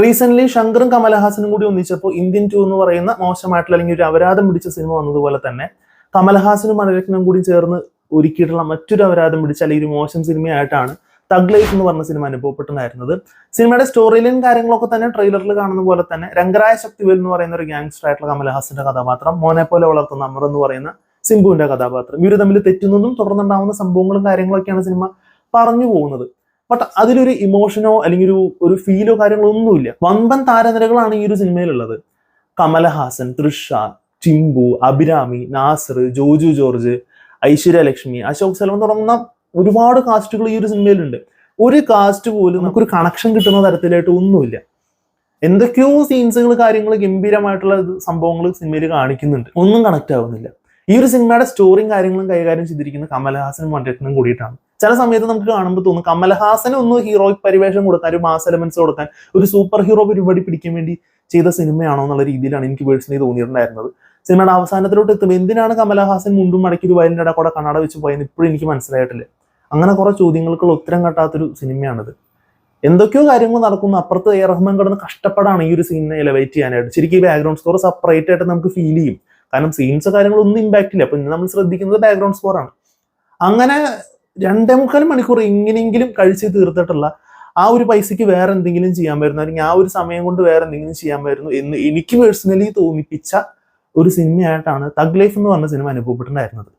Recent ശങ്കറും കമലഹാസനും കൂടി ഒന്നിച്ചപ്പോൾ Indian 2 എന്ന് പറയുന്ന മോശമായിട്ടുള്ള അല്ലെങ്കിൽ ഒരു അപരാധം പിടിച്ച സിനിമ വന്നതുപോലെ തന്നെ കമലഹാസനും മണിരത്നം കൂടി ചേർന്ന് ഒരുക്കിയിട്ടുള്ള മറ്റൊരു അപരാധം പിടിച്ച അല്ലെങ്കിൽ ഒരു മോശം സിനിമയായിട്ടാണ് തഗ് ലൈഫ് എന്ന് പറഞ്ഞ സിനിമ അനുഭവപ്പെട്ടുണ്ടായിരുന്നത്. സിനിമയുടെ സ്റ്റോറി ലൈൻ കാര്യങ്ങളൊക്കെ തന്നെ ട്രെയിലറിൽ കാണുന്ന പോലെ തന്നെ രംഗരായ ശക്തിവേൽ എന്ന് പറയുന്ന ഒരു ഗ്യാങ്സ്റ്റർ ആയിട്ടുള്ള കമലഹാസന്റെ കഥാപാത്രം, മോനെ പോലെ വളർത്തുന്ന അമർ എന്ന് പറയുന്ന സിംബുവിന്റെ കഥാപാത്രം, ഇവർ തമ്മിൽ തെറ്റുന്നതും തുടർന്നുണ്ടാവുന്ന സംഭവങ്ങളും കാര്യങ്ങളൊക്കെയാണ് സിനിമ പറഞ്ഞു പോകുന്നത്. ബട്ട് അതിലൊരു ഇമോഷനോ അല്ലെങ്കിൽ ഒരു ഫീലോ കാര്യങ്ങളോ ഒന്നുമില്ല. വമ്പൻ താരനിരകളാണ് ഈ ഒരു സിനിമയിലുള്ളത്. കമലഹാസൻ, തൃഷ, ചിമ്പു, അഭിരാമി, നാസർ, ജോജു ജോർജ്, ഐശ്വര്യ ലക്ഷ്മി, അശോക് സെൽവൻ തുടങ്ങുന്ന ഒരുപാട് കാസ്റ്റുകൾ ഈ ഒരു സിനിമയിലുണ്ട്. ഒരു കാസ്റ്റ് പോലും നമുക്കൊരു കണക്ഷൻ കിട്ടുന്ന തരത്തിലായിട്ട് ഒന്നുമില്ല. എന്തൊക്കെയോ സീൻസുകൾ കാര്യങ്ങൾ ഗംഭീരമായിട്ടുള്ള സംഭവങ്ങൾ സിനിമയിൽ കാണിക്കുന്നുണ്ട്, ഒന്നും കണക്ട് ആവുന്നില്ല. ഈ ഒരു സിനിമയുടെ സ്റ്റോറിയും കാര്യങ്ങളും കൈകാര്യം ചെയ്തിരിക്കുന്ന കമലഹാസനും മണിരത്നം കൂടിയിട്ടാണ്. ചില സമയത്ത് നമുക്ക് കാണുമ്പോൾ തോന്നും കമലഹാസന് ഒന്ന് ഹീറോയിക് പരിവേഷം കൊടുക്കാൻ, ഒരു മാസ് എലമെന്റ്സ് കൊടുക്കാൻ, ഒരു സൂപ്പർ ഹീറോ പരിപാടി പിടിക്കാൻ വേണ്ടി ചെയ്ത സിനിമയാണോ എന്നുള്ള രീതിയിലാണ് എനിക്ക് പേഴ്സണലി തോന്നിയിട്ടുണ്ടായിരുന്നത്. സിനിമയുടെ അവസാനത്തിലോട്ട് എത്തുമ്പോൾ എന്തിനാണ് കമലഹാസൻ മുണ്ടും മടക്കി ഒരു വയലിൻ്റെ കൂടെ കണ്ണട വെച്ച് പോയെന്ന് ഇപ്പോഴും എനിക്ക് മനസ്സിലായിട്ടില്ല. അങ്ങനെ കുറെ ചോദ്യങ്ങൾക്കുള്ള ഉത്തരം കട്ടാത്തൊരു സിനിമയാണിത്. എന്തൊക്കെയോ കാര്യങ്ങൾ നടക്കുന്നു, അപ്പുറത്ത് എ റഹ്മാൻ കിടന്ന് കഷ്ടപ്പെടാണ് ഈ ഒരു സീനിനെ എലവേറ്റ് ചെയ്യാനായിട്ട്. ശരിക്കും ഈ ബാക്ക്ഗ്രൗണ്ട് സ്കോർ സെപ്പറേറ്റ് ആയിട്ട് നമുക്ക് ഫീൽ ചെയ്യും. കാരണം സീൻസ് കാര്യങ്ങളൊന്നും ഇമ്പാക്ട് ഇല്ല. അപ്പൊ ഇന്ന് നമ്മൾ ശ്രദ്ധിക്കുന്നത് ബാക്ക്ഗ്രൗണ്ട് സ്കോർ ആണ്. അങ്ങനെ 2.25 മണിക്കൂർ എങ്ങനെയെങ്കിലും കഴിച്ച് തീർത്തിട്ടുള്ള ആ ഒരു പൈസക്ക് വേറെ എന്തെങ്കിലും ചെയ്യാമായിരുന്നു, അല്ലെങ്കിൽ ആ ഒരു സമയം കൊണ്ട് വേറെ എന്തെങ്കിലും ചെയ്യാമായിരുന്നു എന്ന് എനിക്ക് പേഴ്സണലി തോന്നിപ്പിച്ച ഒരു സിനിമയായിട്ടാണ് തഗ് ലൈഫ് എന്ന് പറഞ്ഞ സിനിമ അനുഭവപ്പെട്ടിട്ടുണ്ടായിരുന്നത്.